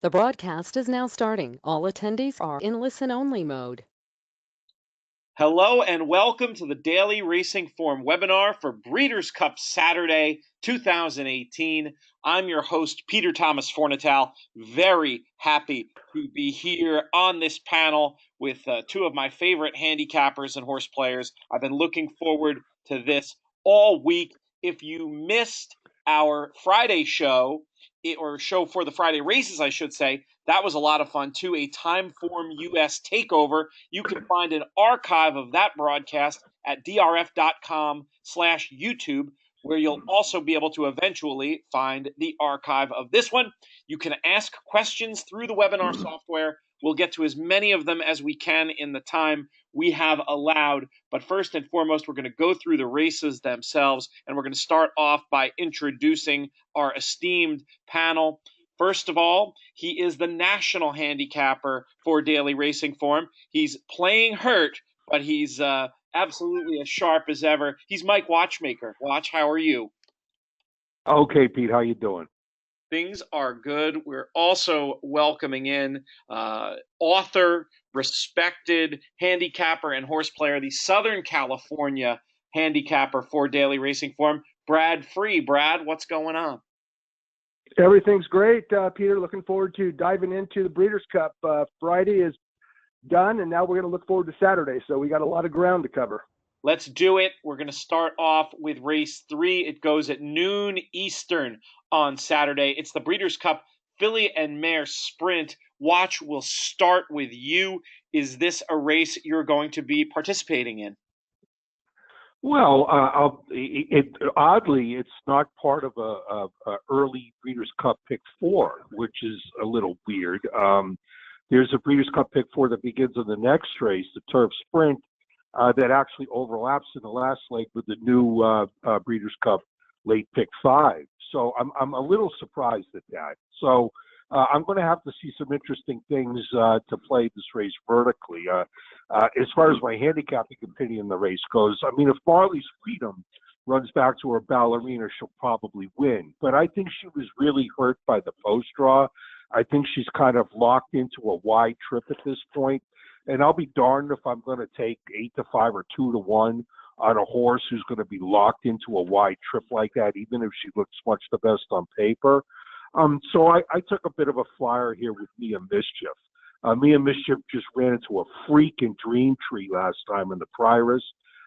The broadcast is now starting. All attendees are in listen-only mode. Hello and welcome to the Daily Racing Form webinar for Breeders' Cup Saturday 2018. I'm your host, Peter Thomas Fornatale. Very happy to be here on this panel with two of my favorite handicappers and horse players. I've been looking forward to this all week. If you missed our Friday show, or show for the Friday races, I should say, that was a lot of fun too, a Timeform US takeover. You can find an archive of that broadcast at drf.com/YouTube, where you'll also be able to eventually find the archive of this one. You can ask questions through the webinar software. We'll get to as many of them as we can in the time we have allowed. But first and foremost, we're going to go through the races themselves, and we're going to start off by introducing our esteemed panel. First of all, he is the national handicapper for Daily Racing Form. He's playing hurt, but he's absolutely as sharp as ever. He's Mike Watchmaker. Watch, how are you? Okay, Pete, how you doing? Things are good. We're also welcoming in author, respected handicapper and horse player, the Southern California handicapper for Daily Racing Form, Brad Free. Brad, what's going on? Everything's great, Peter. Looking forward to diving into the Breeders' Cup. Friday is done, and now we're going to look forward to Saturday. So we got a lot of ground to cover. Let's do it. We're going to start off with race 3. It goes at noon Eastern on Saturday. It's the Breeders' Cup Filly and Mare Sprint. Watch, we'll start with you. Is this a race you're going to be participating in? Well, oddly, it's not part of a early Breeders' Cup Pick 4, which is a little weird. There's a Breeders' Cup Pick 4 that begins in the next race, the Turf Sprint, that actually overlaps in the last leg with the new Breeders' Cup late Pick 5. So I'm a little surprised at that. So I'm going to have to see some interesting things to play this race vertically. As far as my handicapping opinion in the race goes, I mean, if Marley's Freedom runs back to her ballerina, she'll probably win. But I think she was really hurt by the post draw. I think she's kind of locked into a wide trip at this point. And I'll be darned if I'm going to take 8-5 or 2-1 on a horse who's going to be locked into a wide trip like that, even if she looks much the best on paper. So I took a bit of a flyer here with Mia Mischief. Mia Mischief just ran into a freaking dream tree last time in the Prioress,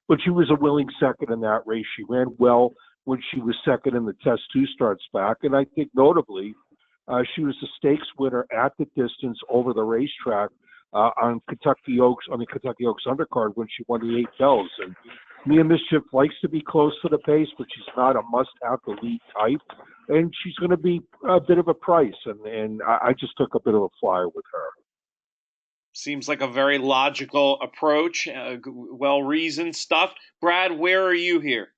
but she was a willing second in that race. She ran well when she was second in the Test 2 starts back, and I think notably she was the stakes winner at the distance over the racetrack on the Kentucky Oaks undercard when she won the 8 bells. And Mia Mischief likes to be close to the pace, but she's not a must-have to lead type, and she's going to be a bit of a price. And I just took a bit of a flyer with her. Seems like a very logical approach, well-reasoned stuff. Brad, where are you here?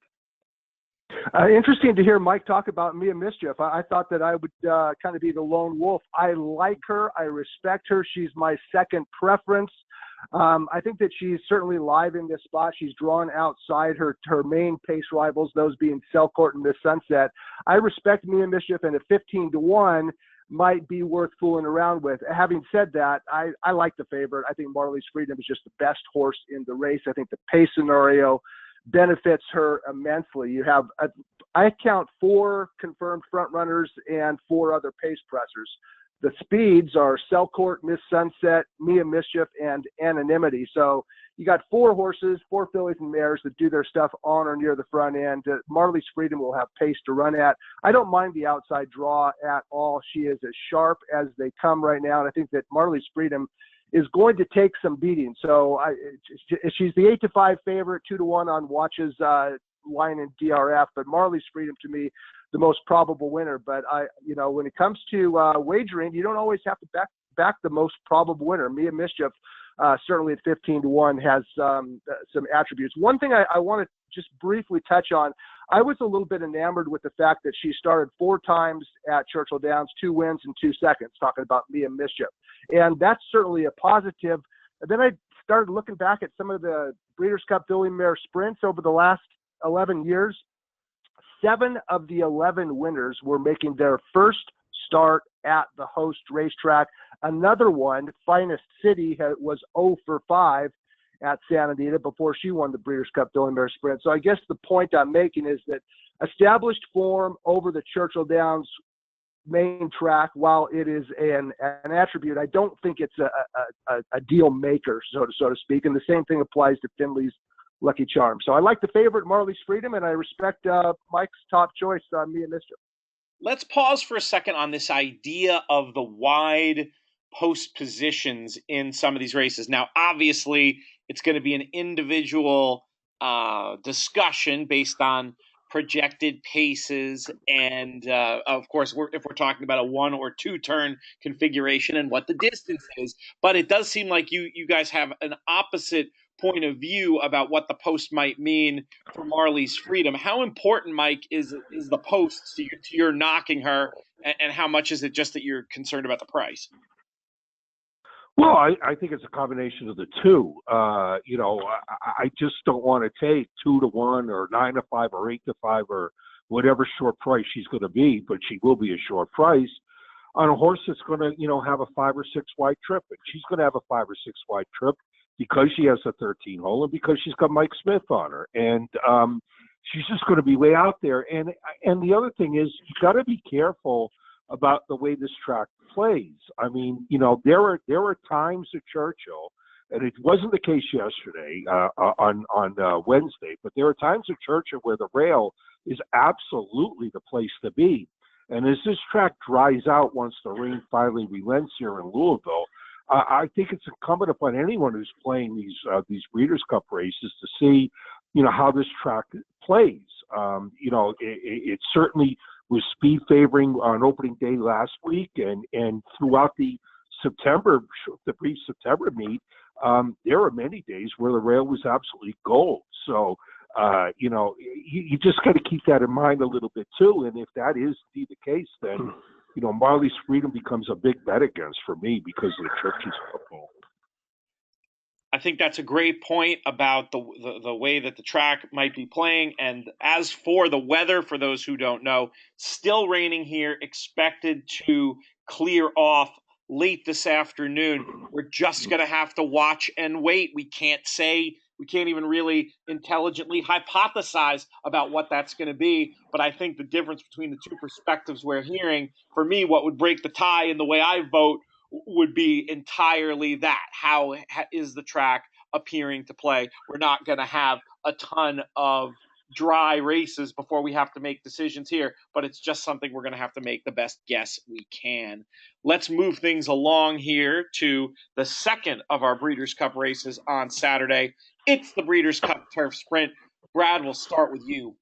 Interesting to hear Mike talk about Mia Mischief. I thought that I would kind of be the lone wolf. I like her. I respect her. She's my second preference. I think that she's certainly live in this spot. She's drawn outside her main pace rivals, those being Selcourt and Miss Sunset. I respect Mia Mischief, and at 15-1 might be worth fooling around with. Having said that, I like the favorite. I think Marley's Freedom is just the best horse in the race. I think the pace scenario benefits her immensely. You have, I count 4 confirmed front runners and 4 other pace pressers. The speeds are Selcourt, Miss Sunset, Mia Mischief, and Anonymity. So you got 4 horses, 4 fillies and mares that do their stuff on or near the front end. Marley's Freedom will have pace to run at. I don't mind the outside draw at all. She is as sharp as they come right now, and I think that Marley's Freedom is going to take some beating. So she's the 8-5 favorite, 2-1 on Watch's line in DRF, but Marley's Freedom to me, the most probable winner. But when it comes to wagering, you don't always have to back the most probable winner. Mia Mischief, certainly at 15-1, has some attributes. One thing I want to just briefly touch on, I was a little bit enamored with the fact that she started 4 times at Churchill Downs, 2 wins and 2 seconds, talking about Mia Mischief. And that's certainly a positive. And then I started looking back at some of the Breeders' Cup Filly Mare sprints over the last 11 years. 7 of the 11 winners were making their first start at the host racetrack. Another one, Finest City, was 0 for 5 at Santa Anita before she won the Breeders' Cup Filly Mare Sprint. So I guess the point I'm making is that established form over the Churchill Downs main track, while it is an attribute, I don't think it's a deal maker, so to speak. And the same thing applies to Finley's Lucky Charm. So I like the favorite, Marley's Freedom, and I respect Mike's top choice, Mia Mischief. Let's pause for a second on this idea of the wide post positions in some of these races. Now, obviously, it's going to be an individual discussion based on projected paces and, of course, if we're talking about a 1 or 2 turn configuration and what the distance is. But it does seem like you guys have an opposite point of view about what the post might mean for Marley's Freedom. How important, Mike, is the post to your knocking her, and how much is it just that you're concerned about the price? Well, I think it's a combination of the two. I just don't want to take 2 to 1 or 9 to 5 or 8 to 5 or whatever short price she's going to be, but she will be a short price on a horse that's going to, have a 5 or 6 wide trip. And she's going to have a 5 or 6 wide trip because she has a 13 hole and because she's got Mike Smith on her. And she's just going to be way out there. And the other thing is, you got to be careful about the way this track plays. I mean, there are times at Churchill, and it wasn't the case yesterday on Wednesday, but there are times at Churchill where the rail is absolutely the place to be. And as this track dries out once the rain finally relents here in Louisville, I think it's incumbent upon anyone who's playing these Breeders' Cup races to see, how this track plays. It certainly was speed favoring on opening day last week, and throughout the brief September meet, there were many days where the rail was absolutely gold. So, you just got to keep that in mind a little bit too. And if that is indeed the case, then, Marley's Freedom becomes a big bet against for me because of the Churchill's football. I think that's a great point about the way that the track might be playing. And as for the weather, for those who don't know, still raining here, expected to clear off late this afternoon. We're just going to have to watch and wait. We can't even really intelligently hypothesize about what that's going to be. But I think the difference between the two perspectives we're hearing, for me, what would break the tie in the way I vote would be entirely that. How is the track appearing to play? We're not going to have a ton of dry races before we have to make decisions here, but it's just something we're going to have to make the best guess we can. Let's move things along here to the second of our Breeders' Cup races on Saturday. It's the Breeders' Cup Turf Sprint. Brad, we'll start with you.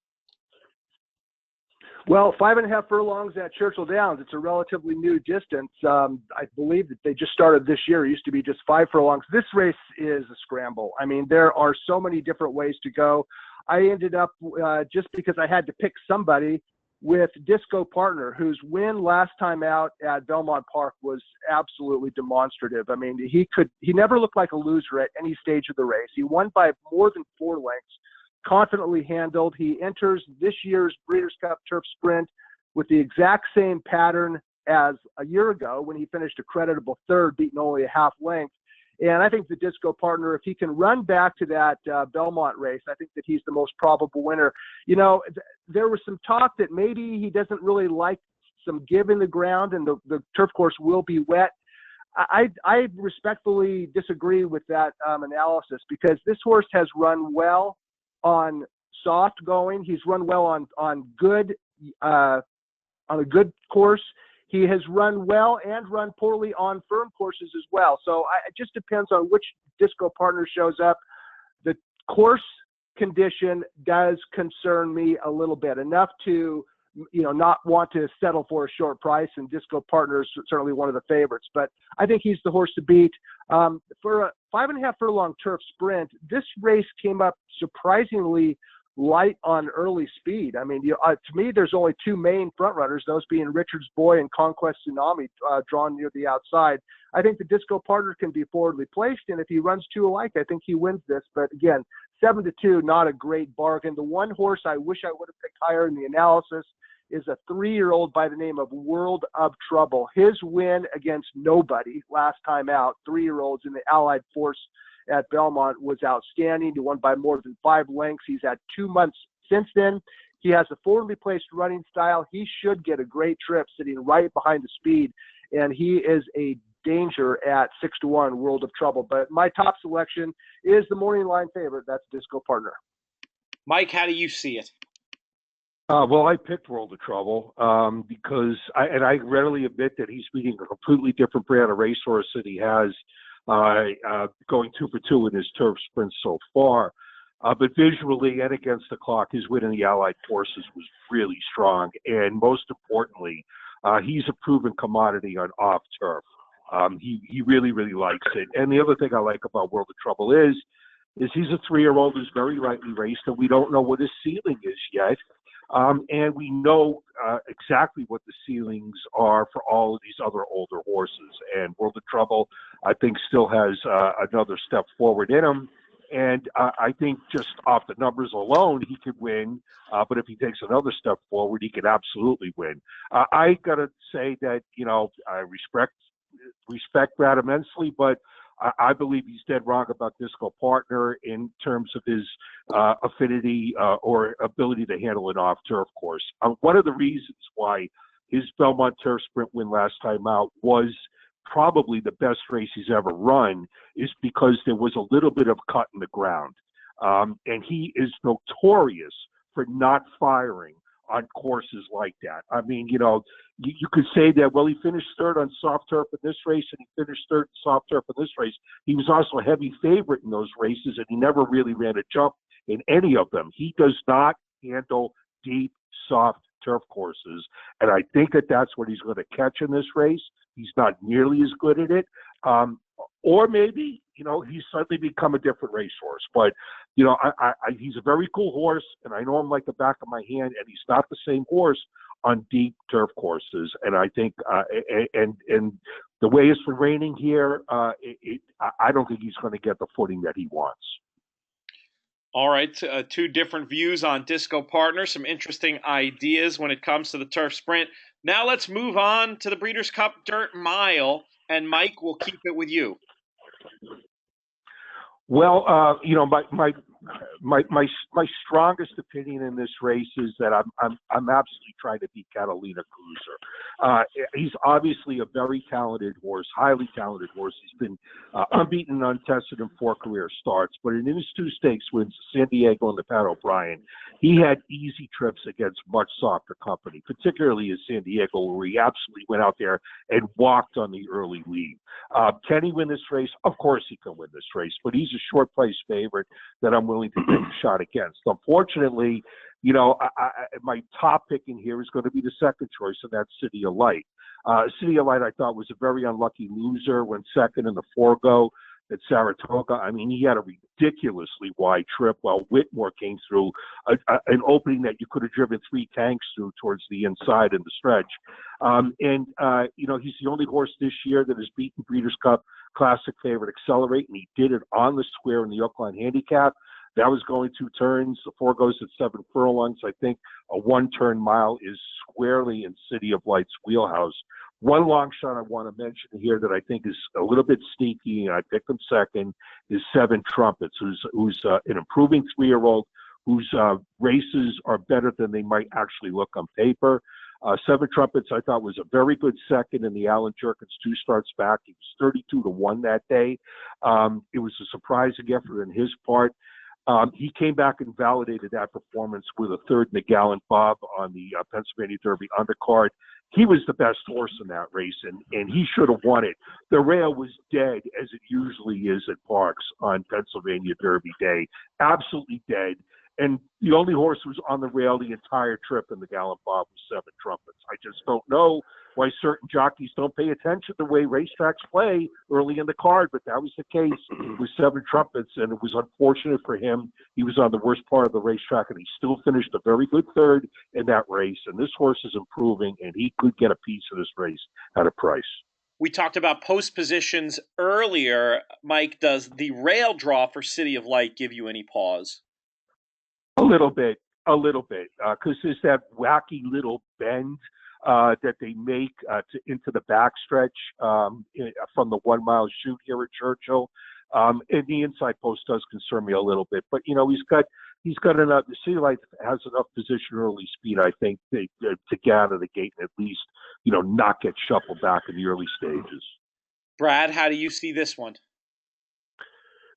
Well, 5.5 furlongs at Churchill Downs. It's a relatively new distance. I believe that they just started this year. It used to be just 5 furlongs. This race is a scramble. I mean, there are so many different ways to go. I ended up, just because I had to pick somebody, with Disco Partner, whose win last time out at Belmont Park was absolutely demonstrative. I mean, he never looked like a loser at any stage of the race. He won by more than 4 lengths. Confidently handled. He enters this year's Breeders' Cup Turf Sprint with the exact same pattern as a year ago when he finished a creditable third, beating only a half length. And I think the Disco Partner, if he can run back to that Belmont race, I think that he's the most probable winner. There was some talk that maybe he doesn't really like some give in the ground and the turf course will be wet. I respectfully disagree with that analysis, because this horse has run well on soft going. He's run well on a good course. He has run well and run poorly on firm courses as well. So it just depends on which Disco Partner shows up. The course condition does concern me a little bit, enough to not want to settle for a short price, and Disco Partner is certainly one of the favorites, but I think he's the horse to beat. For a 5.5 furlong turf sprint, this race came up surprisingly light on early speed. I mean, to me, there's only 2 main front runners, those being Richard's Boy and Conquest Tsunami, drawn near the outside. I think the Disco Partner can be forwardly placed, and if he runs 2 alike, I think he wins this. But again, 7-2, not a great bargain. The one horse I wish I would have picked higher in the analysis is a 3-year-old by the name of World of Trouble. His win against nobody last time out, 3-year-olds in the Allied Force at Belmont, was outstanding. He won by more than 5 lengths. He's had 2 months since then. He has a forwardly placed running style. He should get a great trip sitting right behind the speed, and he is a danger at 6-1, World of Trouble. But my top selection is the morning line favorite. That's Disco Partner. Mike, how do you see it? Well, I picked World of Trouble because I readily admit that he's beating a completely different brand of racehorse that he has going 2 for 2 in his turf sprints so far. But visually and against the clock, his win in the Allied Forces was really strong. And most importantly, he's a proven commodity on off turf. He really, really likes it. And the other thing I like about World of Trouble is he's a 3-year-old who's very lightly raced, and we don't know what his ceiling is yet. And we know exactly what the ceilings are for all of these other older horses. And World of Trouble, I think, still has another step forward in him. And I think just off the numbers alone, he could win. But if he takes another step forward, he could absolutely win. I got to say that, I respect that immensely, but I believe he's dead wrong about Disco Partner in terms of his affinity or ability to handle an off-turf course. One of the reasons why his Belmont Turf Sprint win last time out was probably the best race he's ever run is because there was a little bit of cut in the ground. And he is notorious for not firing on courses like that. I mean, you could say that, well, he finished third on soft turf in this race and he finished third in soft turf in this race. He was also a heavy favorite in those races and he never really ran a jump in any of them. He does not handle deep, soft turf courses. And I think that that's what he's going to catch in this race. He's not nearly as good at it. Or maybe, he's suddenly become a different racehorse. But, he's a very cool horse, and I know him like the back of my hand, and he's not the same horse on deep turf courses. And I think, and the way it's been raining here, I don't think he's going to get the footing that he wants. All right, 2 different views on Disco Partner, some interesting ideas when it comes to the turf sprint. Now let's move on to the Breeders' Cup Dirt Mile, and Mike, we'll keep it with you. Well, my strongest opinion in this race is that I'm absolutely trying to beat Catalina Cruiser. He's obviously a very talented horse, highly talented horse. He's been unbeaten and untested in 4 career starts, but in his 2 stakes wins, San Diego and the Pat O'Brien, he had easy trips against much softer company, particularly in San Diego, where he absolutely went out there and walked on the early lead. Can he win this race? Of course he can win this race, but he's a short price favorite that I'm willing to take a shot against. Unfortunately, my top pick in here is going to be the second choice, and that's City of Light. City of Light, I thought, was a very unlucky loser, went second in the Forgo at Saratoga. I mean, he had a ridiculously wide trip while Whitmore came through an opening that you could have driven 3 tanks through towards the inside in the stretch. He's the only horse this year that has beaten Breeders' Cup Classic favorite Accelerate, and he did it on the square in the Oakland Handicap. That was going 2 turns. The 4 goes at 7 furlongs. I think a 1-turn mile is squarely in City of Light's wheelhouse. One long shot I want to mention here that I think is a little bit sneaky, and I picked him second, is 7 Trumpets, who's an improving 3-year-old whose races are better than they might actually look on paper. 7 Trumpets, I thought, was a very good second in the Alan Jerkins 2 starts back. He was 32-1 that day. It was a surprising effort on his part. He came back and validated that performance with a 3rd McGallant Bob on the Pennsylvania Derby undercard. He was the best horse in that race, and he should have won it. The rail was dead, as it usually is at Parks on Pennsylvania Derby Day. Absolutely dead. And the only horse who was on the rail the entire trip in the Gallant Bob was 7 Trumpets. I just don't know why certain jockeys don't pay attention to the way racetracks play early in the card, but that was the case with 7 Trumpets, and it was unfortunate for him. He was on the worst part of the racetrack, and he still finished a very good 3rd in that race. And this horse is improving, and he could get a piece of this race at a price. We talked about post positions earlier. Mike, does the rail draw for City of Light give you any pause? A little bit. A little bit, because there's that wacky little bend that they make into the backstretch from the 1 mile chute here at Churchill. And the inside post does concern me a little bit, but he's got enough. The City Light has enough position early speed, I think, to get out of the gate and at least not get shuffled back in the early stages. Brad, how do you see this one?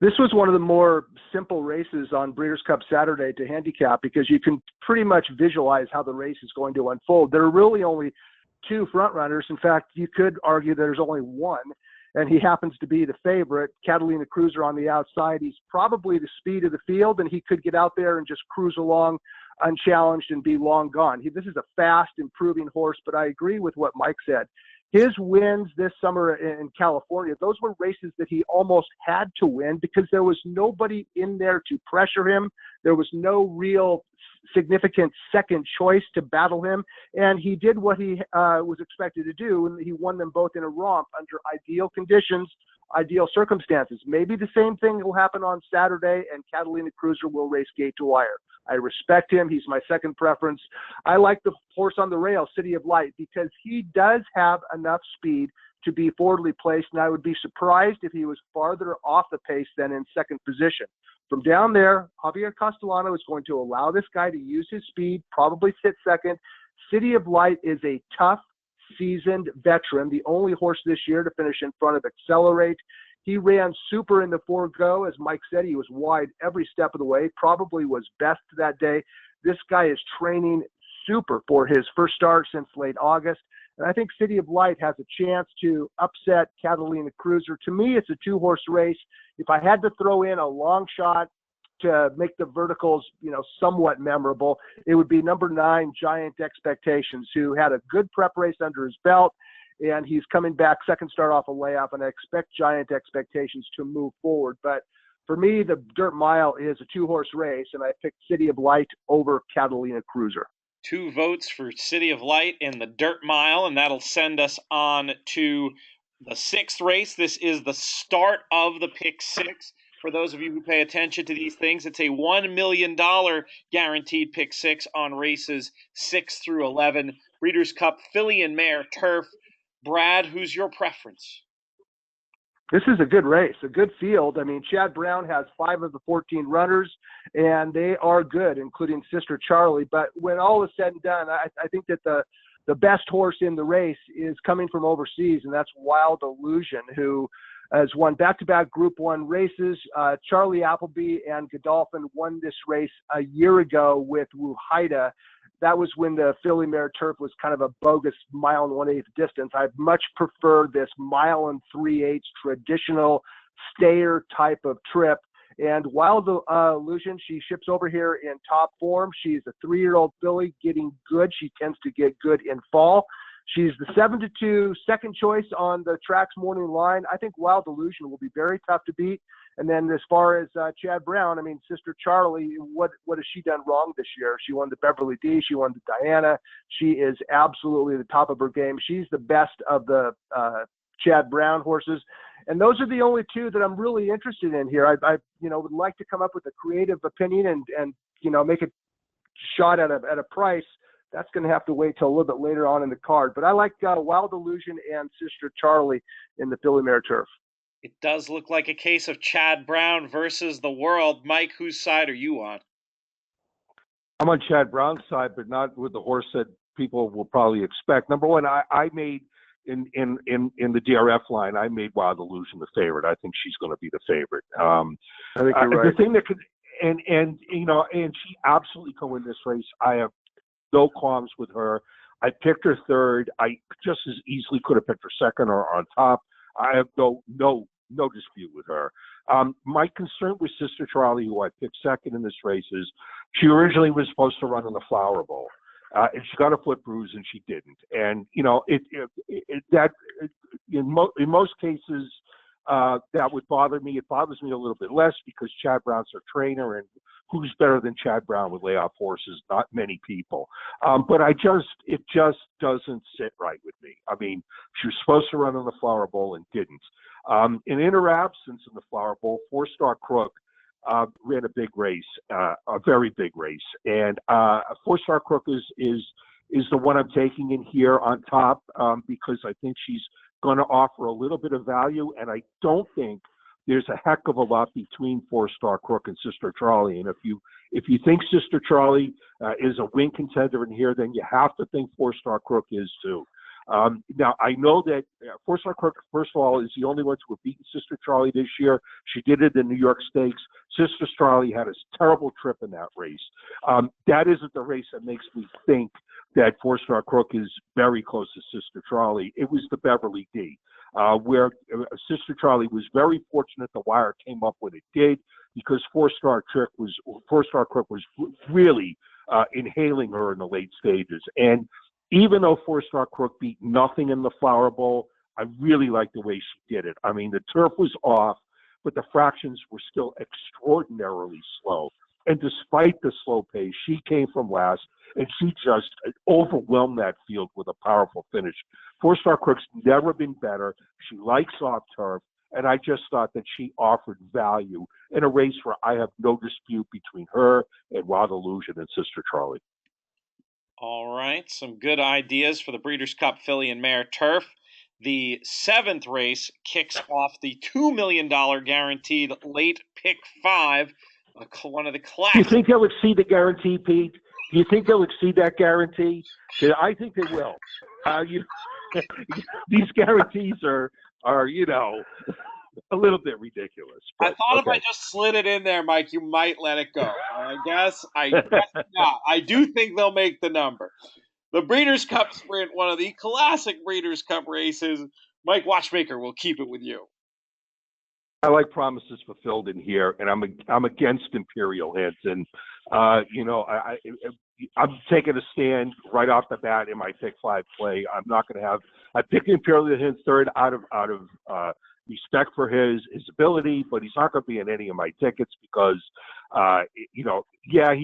This was one of the more simple races on Breeders' Cup Saturday to handicap because you can pretty much visualize how the race is going to unfold. There are really only two front runners. In fact, you could argue there's only one, and he happens to be the favorite, Catalina Cruiser on the outside. He's probably the speed of the field, and he could get out there and just cruise along unchallenged and be long gone. This is a fast, improving horse, but I agree with what Mike said. His wins this summer in California, those were races that he almost had to win because there was nobody in there to pressure him. There was no real significant second choice to battle him. And he did what he was expected to do, and he won them both in a romp under ideal conditions, ideal circumstances. Maybe the same thing will happen on Saturday, and Catalina Cruiser will race gate to wire. I respect him. He's my second preference. I like the horse on the rail, City of Light, because he does have enough speed to be forwardly placed, and I would be surprised if he was farther off the pace than in second position. From down there, Javier Castellano is going to allow this guy to use his speed, probably sit second. City of Light is a tough, seasoned veteran, the only horse this year to finish in front of Accelerate. He ran super in the 4-go. As Mike said, he was wide every step of the way, probably was best that day. This guy is training super for his first start since late August. And I think City of Light has a chance to upset Catalina Cruiser. To me, it's a two-horse race. If I had to throw in a long shot to make the verticals, somewhat memorable, it would be number 9, Giant Expectations, who had a good prep race under his belt. And he's coming back, second start off a layoff, and I expect Giant Expectations to move forward. But for me, the Dirt Mile is a two-horse race, and I picked City of Light over Catalina Cruiser. 2 votes for City of Light in the Dirt Mile, and that'll send us on to the 6th race. This is the start of the Pick 6. For those of you who pay attention to these things, it's a $1 million guaranteed Pick 6 on races 6 through 11. Breeders' Cup, Filly and Mare, Turf. Brad, who's your preference? This is a good race, a good field. I mean, Chad Brown has 5 of the 14 runners, and they are good, including Sister Charlie. But when all is said and done, I think that the best horse in the race is coming from overseas, and that's Wild Illusion, who has won back-to-back Group 1 races. Charlie Appleby and Godolphin won this race a year ago with Wuhaida. That was when the Filly Mare Turf was kind of a bogus 1 1/8 distance. I much prefer this 1 3/8 traditional stayer type of trip. And Wild Illusion, she ships over here in top form. She's a 3-year-old filly getting good. She tends to get good in fall. She's the 7-2 second choice on the track's morning line. I think Wild Illusion will be very tough to beat. And then as far as Chad Brown, I mean, Sister Charlie, what has she done wrong this year? She won the Beverly D. She won the Diana. She is absolutely the top of her game. She's the best of the Chad Brown horses. And those are the only 2 that I'm really interested in here. I would like to come up with a creative opinion and make a shot at a price. That's going to have to wait till a little bit later on in the card. But I like Wild Illusion and Sister Charlie in the Filly Mare Turf. It does look like a case of Chad Brown versus the world. Mike, whose side are you on? I'm on Chad Brown's side, but not with the horse that people will probably expect. Number one, I made in the DRF line, I made Wild Illusion the favorite. I think she's going to be the favorite. I think you're right. The thing that could, and she absolutely can win this race. I have no qualms with her. I picked her third. I just as easily could have picked her second or on top. I have no dispute with her. My concern with Sister Charlie, who I picked second in this race, is she originally was supposed to run in the Flower Bowl, and she got a foot bruise, and she didn't. And in most cases that would bother me. It bothers me a little bit less because Chad Brown's her trainer, and who's better than Chad Brown with layoff horses? Not many people. But it just doesn't sit right with me. I mean, she was supposed to run in the Flower Bowl and didn't. In her absence in the Flower Bowl, 4-star Crook ran a big race, a very big race. And 4-Star Crook is the one I'm taking in here on top because I think she's going to offer a little bit of value, and I don't think there's a heck of a lot between 4-Star Crook and Sister Charlie. And if you think Sister Charlie is a win contender in here, then you have to think 4-Star Crook is too. Now, I know that 4-Star Crook, first of all, is the only one to have beaten Sister Charlie this year. She did it in the New York Stakes. Sister Charlie had a terrible trip in that race. That isn't the race that makes me think that 4-Star Crook is very close to Sister Charlie. It was the Beverly D, where Sister Charlie was very fortunate the wire came up when it did, because 4-Star Crook was really inhaling her in the late stages. And even though 4-Star Crook beat nothing in the Flower Bowl, I really like the way she did it. I mean, the turf was off, but the fractions were still extraordinarily slow. And despite the slow pace, she came from last, and she just overwhelmed that field with a powerful finish. 4-Star Crook's never been better. She likes soft turf, and I just thought that she offered value in a race where I have no dispute between her and Wild Illusion and Sister Charlie. All right, some good ideas for the Breeders' Cup Filly and Mare Turf. The 7th race kicks off the $2 million guaranteed late pick 5, one of the classics. Do you think they'll exceed the guarantee, Pete? Do you think they'll exceed that guarantee? I think they will. These guarantees are a little bit ridiculous. But, I thought if I just slid it in there, Mike, you might let it go. I guess not. I do think they'll make the number. The Breeders' Cup Sprint, one of the classic Breeders' Cup races. Mike Watchmaker will keep it with you. I like Promises Fulfilled in here, and I'm against Imperial Hint, and I'm taking a stand right off the bat in my pick 5 play. I'm not going to have. I picked Imperial Hint third out of respect for his ability, but he's not going to be in any of my tickets because, he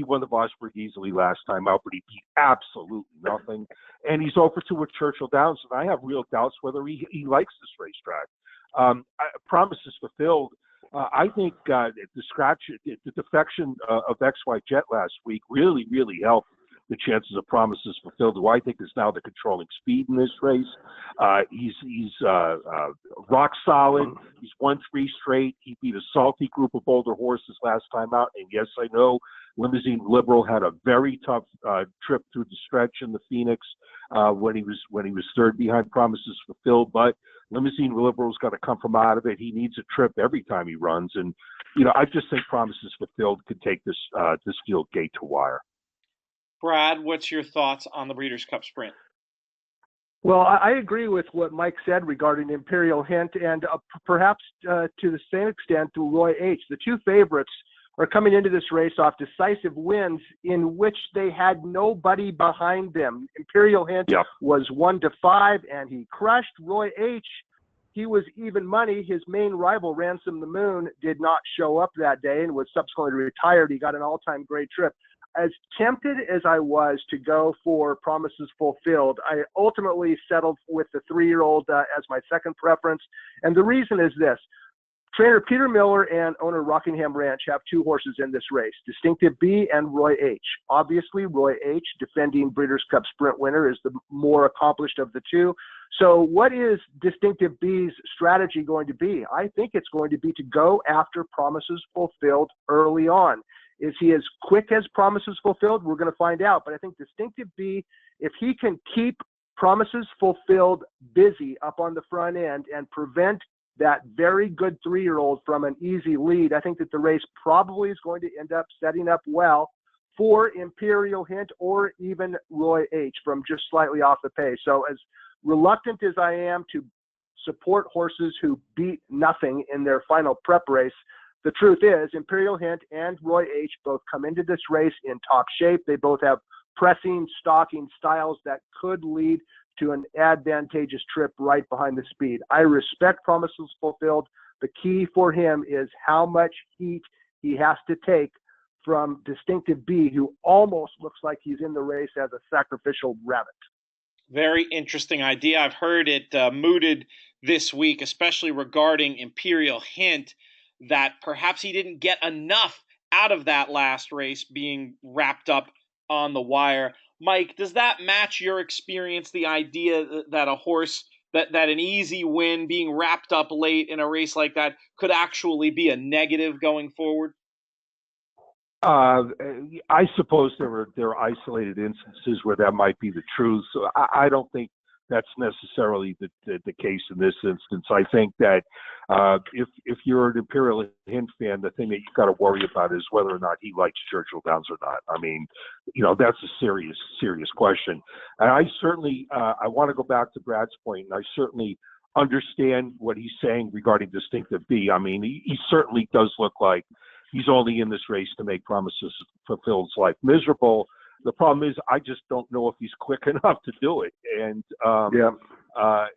won the Vosburg easily last time out, but he beat absolutely nothing. And he's over to with Churchill Downs, and I have real doubts whether he likes this racetrack. Promises Fulfilled. I think the defection of XY Jet last week really, really helped the chances of Promises Fulfilled, who I think is now the controlling speed in this race. He's rock solid. He's won 3 straight. He beat a salty group of older horses last time out. And yes, I know Limousine Liberal had a very tough trip through the stretch in the Phoenix when he was third behind Promises Fulfilled. But Limousine Liberal's got to come from out of it. He needs a trip every time he runs. And I just think Promises Fulfilled could take this field gate to wire. Brad, what's your thoughts on the Breeders' Cup Sprint? Well, I agree with what Mike said regarding Imperial Hint, and perhaps to the same extent to Roy H. The 2 favorites are coming into this race off decisive wins in which they had nobody behind them. Imperial Hint was 1-5, and he crushed. Roy H. He was even money. His main rival, Ransom the Moon, did not show up that day and was subsequently retired. He got an all-time great trip. As tempted as I was to go for Promises Fulfilled, I ultimately settled with the 3-year-old as my second preference. And the reason is this. Trainer Peter Miller and owner Rockingham Ranch have 2 horses in this race, Distinctive B and Roy H. Obviously, Roy H., defending Breeders' Cup Sprint winner, is the more accomplished of the 2. So what is Distinctive B's strategy going to be? I think it's going to be to go after Promises Fulfilled early on. Is he as quick as Promises Fulfilled? We're going to find out. But I think Distinctive B, if he can keep Promises Fulfilled busy up on the front end and prevent that very good 3-year-old from an easy lead, I think that the race probably is going to end up setting up well for Imperial Hint or even Roy H. from just slightly off the pace. So as reluctant as I am to support horses who beat nothing in their final prep race, the truth is Imperial Hint and Roy H. both come into this race in top shape. They both have pressing, stalking styles that could lead to an advantageous trip right behind the speed. I respect Promises Fulfilled. The key for him is how much heat he has to take from Distinctive B, who almost looks like he's in the race as a sacrificial rabbit. Very interesting idea. I've heard it mooted this week, especially regarding Imperial Hint. that perhaps he didn't get enough out of that last race being wrapped up on the wire. Mike, does that match your experience, the idea that a horse, that an easy win being wrapped up late in a race like that could actually be a negative going forward? I suppose there are isolated instances where that might be the truth. So I don't think that's necessarily the case in this instance. I think that if you're an Imperial Hint fan, the thing that you've got to worry about is whether or not he likes Churchill Downs or not. I mean, that's a serious question. And I certainly I want to go back to Brad's point, and I certainly understand what he's saying regarding Distinctive B. I mean, he certainly does look like he's only in this race to make promises, fulfill his life miserable. The problem is, I just don't know if he's quick enough to do it. And I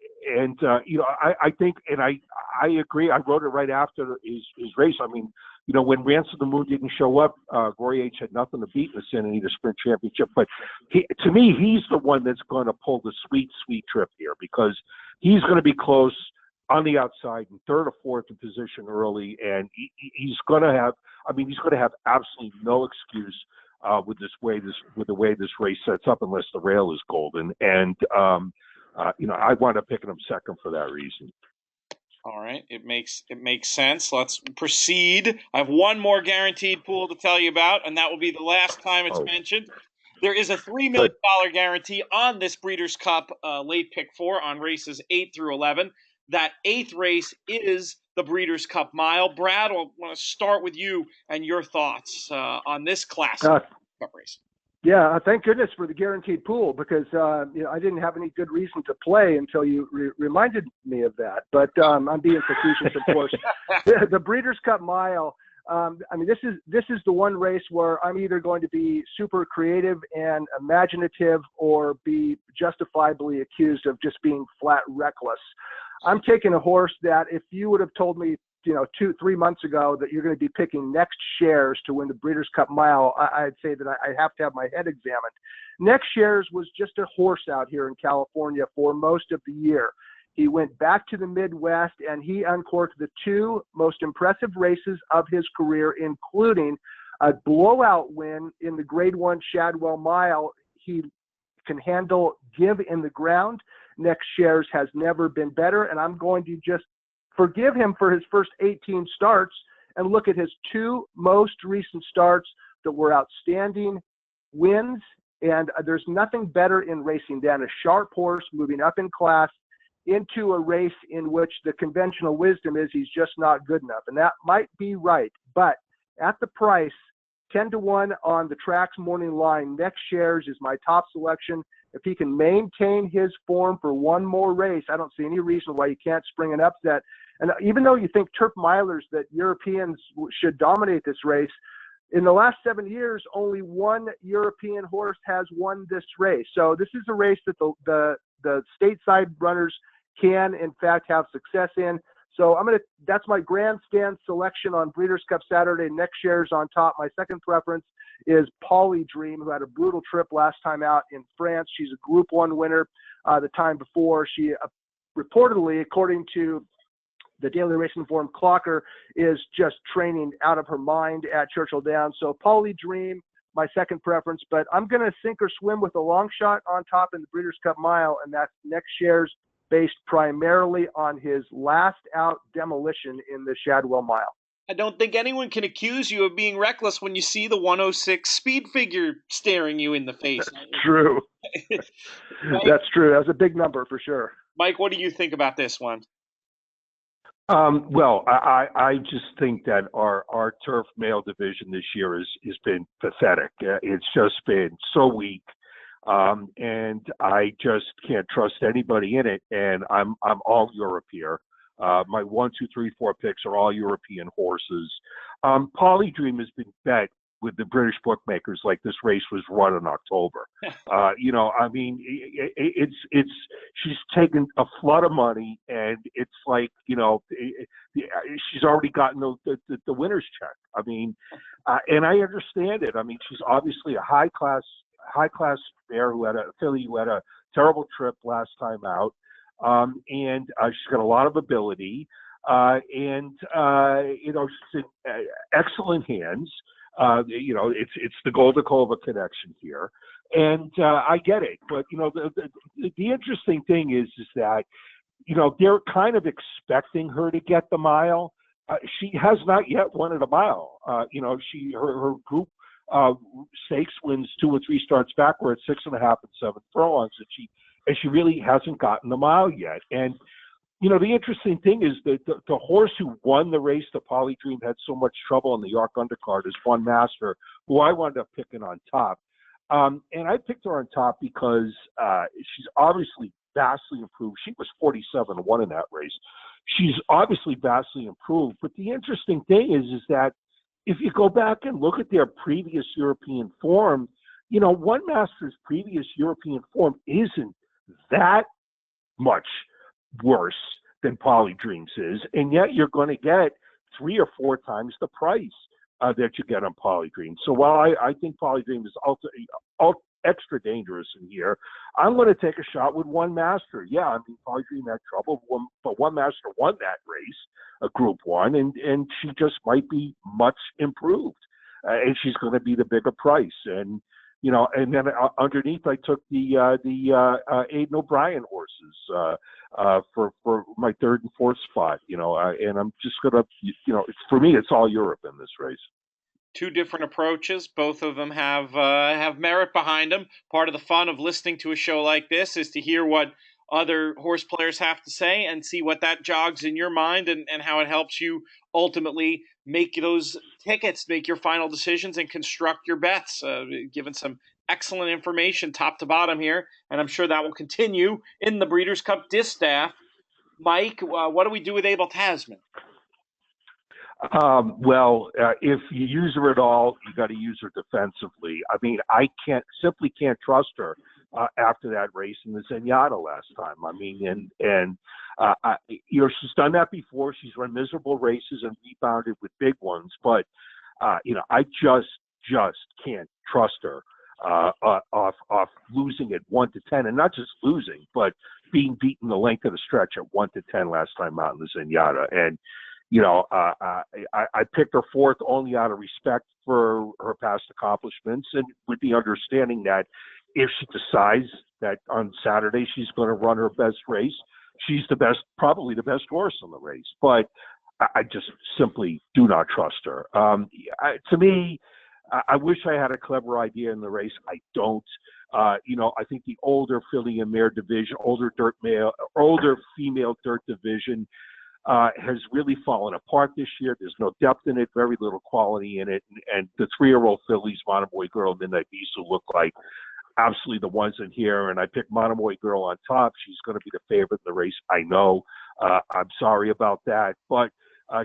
think, and I agree. I wrote it right after his race. I mean, when Ransom the Moon didn't show up, Roy H had nothing to beat in the Cincinnati Sprint Championship. But to me, he's the one that's going to pull the sweet trip here, because he's going to be close on the outside in third or fourth in position early, and he's going to have absolutely no excuse with the way this race sets up, unless the rail is golden. And I wound up picking him second for that reason. All right, it makes sense. Let's proceed. I have one more guaranteed pool to tell you about, and that will be the last time it's mentioned. There is a $3 million guarantee on this Breeders' Cup late pick 4 on races 8 through 11. That 8th race is the Breeders' Cup Mile. Brad, I want to start with you and your thoughts on this classic Cup race. Yeah, thank goodness for the guaranteed pool, because I didn't have any good reason to play until you reminded me of that. But I'm being facetious, of course. The Breeders' Cup Mile. This is the one race where I'm either going to be super creative and imaginative, or be justifiably accused of just being flat reckless. I'm taking a horse that, if you would have told me, 2-3 months ago that you're going to be picking Next Shares to win the Breeders' Cup Mile, I'd say that I have to have my head examined. Next Shares was just a horse out here in California for most of the year. He went back to the Midwest, and he uncorked the 2 most impressive races of his career, including a blowout win in the Grade 1 Shadwell Mile. He can handle give in the ground. Next Shares has never been better, and I'm going to just forgive him for his first 18 starts and look at his 2 most recent starts that were outstanding wins. And there's nothing better in racing than a sharp horse moving up in class into a race in which the conventional wisdom is he's just not good enough. And that might be right, but at the price, 10-1 on the Track's morning line, Next Shares is my top selection. If he can maintain his form for one more race, I don't see any reason why he can't spring an upset. And even though you think Turf Milers that Europeans should dominate this race, in the last 7 years, only one European horse has won this race. So this is a race that the stateside runners can, in fact, have success in. So that's my grandstand selection on Breeders' Cup Saturday. Next Shares on top. My second preference is Polly Dream, who had a brutal trip last time out in France. She's a Group 1 winner the time before. She reportedly, according to the Daily Racing Form Clocker, is just training out of her mind at Churchill Downs. So Polly Dream, my second preference. But I'm going to sink or swim with a long shot on top in the Breeders' Cup Mile, and that's Next Shares, based primarily on his last out demolition in the Shadwell Mile. I don't think anyone can accuse you of being reckless when you see the 106 speed figure staring you in the face. True. That's true. That was a big number for sure. Mike, what do you think about this one? Well, I just think that our turf male division this year has been pathetic. It's just been so weak. And I just can't trust anybody in it. And I'm all Europe here. My 1, 2, 3, 4 picks are all European horses. Polly Dream has been bet with the British bookmakers like this race was run in October. She's taken a flood of money, and it's like, she's already gotten the winner's check. I mean, and I understand it. I mean, she's obviously a high class mare who had a terrible trip last time out. And she's got a lot of ability. She's in excellent hands. It's the Goldakova connection here, and I get it. But the interesting thing is that they're kind of expecting her to get the mile. She has not yet won at a mile. Her group stakes wins 2 or 3 starts back. We're at 6.5 and 7 furlongs, and she really hasn't gotten the mile yet. And the interesting thing is that the horse who won the race, the Poly Dream, had so much trouble in the York undercard is One Master, who I wound up picking on top. And I picked her on top because she's obviously vastly improved. She was 47-1 in that race. She's obviously vastly improved. But the interesting thing is that if you go back and look at their previous European form, One Master's previous European form isn't that much worse than Poly Dreams is, and yet you're going to get 3 or 4 times the price that you get on Poly Dream. So while I think Poly Dream is extra dangerous in here, I'm going to take a shot with One Master. Yeah, I mean, Poly Dream had trouble, but One Master won that race, a Group 1, and she just might be much improved, and she's going to be the bigger price. And and then underneath, I took the Aidan O'Brien horses for my 3rd and 4th spot. And I'm just gonna, for me, it's all Europe in this race. 2 different approaches. Both of them have merit behind them. Part of the fun of listening to a show like this is to hear what other horse players have to say and see what that jogs in your mind and how it helps you ultimately make those tickets, make your final decisions, and construct your bets. Given some excellent information top to bottom here, and I'm sure that will continue in the Breeders' Cup Distaff. Mike, what do we do with Abel Tasman? If you use her at all, you got to use her defensively. I mean, I simply can't trust her after that race in the Zenyatta last time. I mean, she's done that before. She's run miserable races and rebounded with big ones, but I just can't trust her off losing at 1-10, and not just losing, but being beaten the length of the stretch at 1-10 last time out in the Zenyatta. And I picked her 4th only out of respect for her past accomplishments, and with the understanding that if she decides that on Saturday she's going to run her best race, she's probably the best horse in the race. But I just simply do not trust her. To me, I wish I had a clever idea in the race. I don't. I think the older filly and mare division, older female dirt division, has really fallen apart this year. There's no depth in it, very little quality in it, and the 3-year-old fillies, Monomoy Girl, Midnight Beast, look like absolutely the ones in here. And I picked Monomoy Girl on top. She's going to be the favorite in the race. I know. I'm sorry about that, but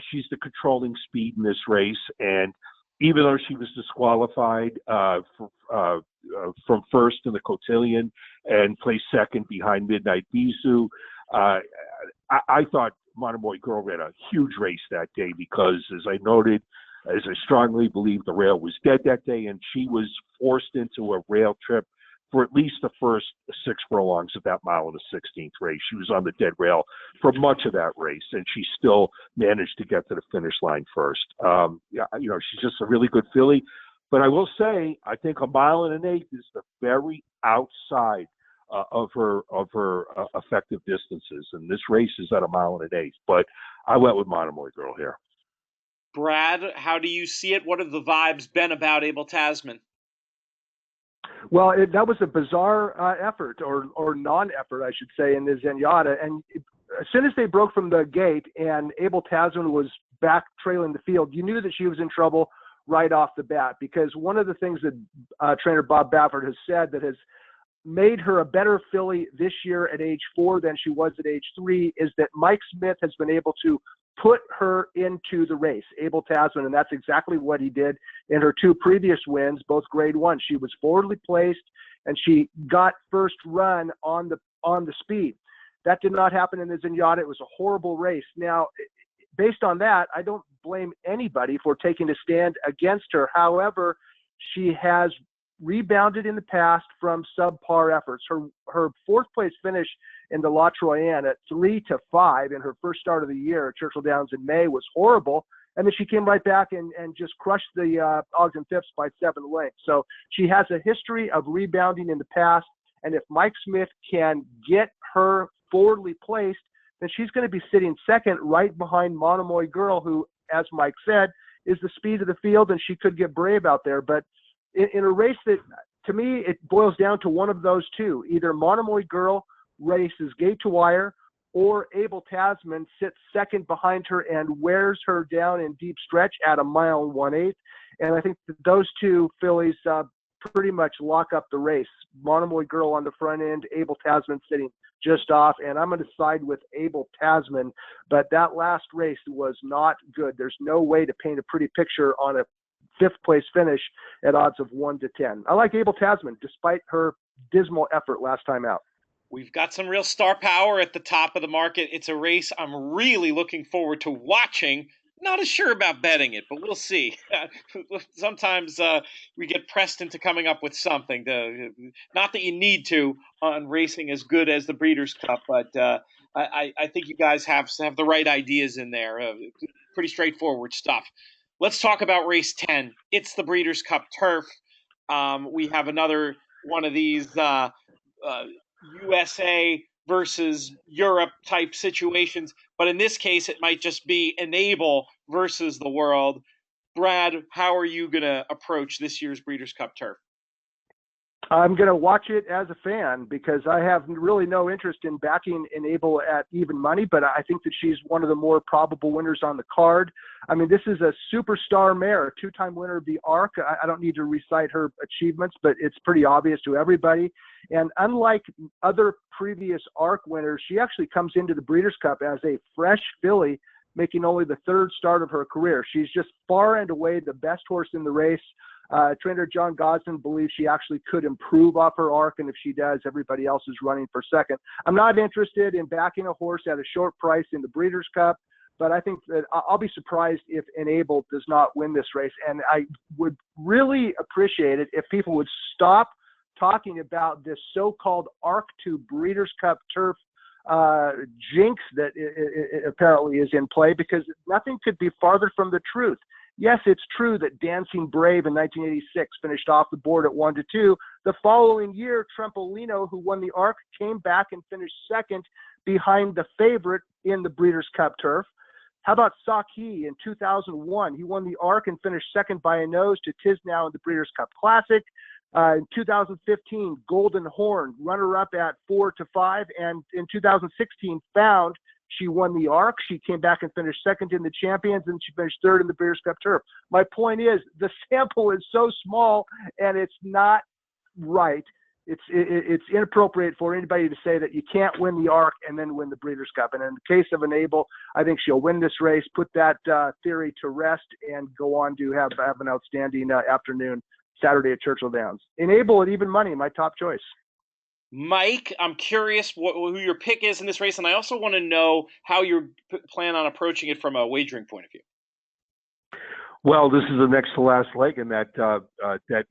she's the controlling speed in this race, and even though she was disqualified from first in the cotillion and placed 2nd behind Midnight Bisou, I thought Monomoy Girl ran a huge race that day because, as I strongly believe, the rail was dead that day, and she was forced into a rail trip for at least the first 6 furlongs of that mile in the 16th race. She was on the dead rail for much of that race, and she still managed to get to the finish line first. She's just a really good filly. But I will say, I think 1 mile and an 1/8 is the very outside of her effective distances, and this race is at 1 mile and an 1/8. But I went with Monomoy Girl here. Brad, how do you see it? What have the vibes been about Abel Tasman? Well, that was a bizarre effort, or non-effort, I should say, in the Zenyatta. And as soon as they broke from the gate and Abel Tasman was back trailing the field, you knew that she was in trouble right off the bat, because one of the things that trainer Bob Baffert has said that has made her a better filly this year at age 4 than she was at age 3 is that Mike Smith has been able to put her into the race, Abel Tasman, and that's exactly what he did in her 2 previous wins, both Grade 1. She was forwardly placed, and she got first run on the speed. That did not happen in the Zenyatta. It was a horrible race. Now, based on that, I don't blame anybody for taking a stand against her. However, she has rebounded in the past from subpar efforts. Her fourth place finish in the La Troyenne at 3-5 in her first start of the year at Churchill Downs in May was horrible. And then she came right back and just crushed the Ogden Phipps by 7 lengths. So she has a history of rebounding in the past. And if Mike Smith can get her forwardly placed, then she's going to be sitting second right behind Monomoy Girl, who, as Mike said, is the speed of the field, and she could get brave out there. But in a race that, to me, it boils down to one of those two. Either Monomoy Girl races gate to wire, or Abel Tasman sits second behind her and wears her down in deep stretch at 1 1/8. And I think that those two fillies pretty much lock up the race. Monomoy Girl on the front end, Abel Tasman sitting just off, and I'm going to side with Abel Tasman. But that last race was not good. There's no way to paint a pretty picture on a 5th place finish at odds of 1-10. I like Abel Tasman despite her dismal effort last time out. We've got some real star power at the top of the market. It's a race I'm really looking forward to watching. Not as sure about betting it, but we'll see. Sometimes we get pressed into coming up with something. Not that you need to on racing as good as the Breeders' Cup, but I think you guys have the right ideas in there. Pretty straightforward stuff. Let's talk about race 10. It's the Breeders' Cup Turf. We have another one of these USA versus Europe type situations, but in this case, it might just be Enable versus the world. Brad, how are you going to approach this year's Breeders' Cup Turf? I'm going to watch it as a fan because I have really no interest in backing Enable at even money, but I think that she's one of the more probable winners on the card. I mean, this is a superstar mare, 2-time winner of the ARC. I don't need to recite her achievements, but it's pretty obvious to everybody. And unlike other previous ARC winners, she actually comes into the Breeders' Cup as a fresh filly, making only the 3rd start of her career. She's just far and away the best horse in the race. Trainer John Gosden believes she actually could improve off her ARC, and if she does, everybody else is running for second. I'm not interested in backing a horse at a short price in the Breeders' Cup, but I think that I'll be surprised if Enable does not win this race. And I would really appreciate it if people would stop talking about this so-called ARC to Breeders' Cup Turf jinx that it apparently is in play, because nothing could be farther from the truth. Yes, it's true that Dancing Brave in 1986 finished off the board at 1-2. The following year, Trempolino, who won the ARC, came back and finished second behind the favorite in the Breeders' Cup Turf. How about Saki in 2001? He won the ARC and finished second by a nose to Tisnow in the Breeders' Cup Classic. In 2015, Golden Horn, runner-up at 4-5. And in 2016, Found. She won the ARC. She came back and finished second in the Champions, and she finished 3rd in the Breeders' Cup Turf. My point is, the sample is so small, and it's not right. It's inappropriate for anybody to say that you can't win the ARC and then win the Breeders' Cup. And in the case of Enable, I think she'll win this race, put that theory to rest, and go on to have an outstanding afternoon Saturday at Churchill Downs. Enable at even money, my top choice. Mike, I'm curious who your pick is in this race, and I also want to know how you plan on approaching it from a wagering point of view. Well, this is the next to last leg in that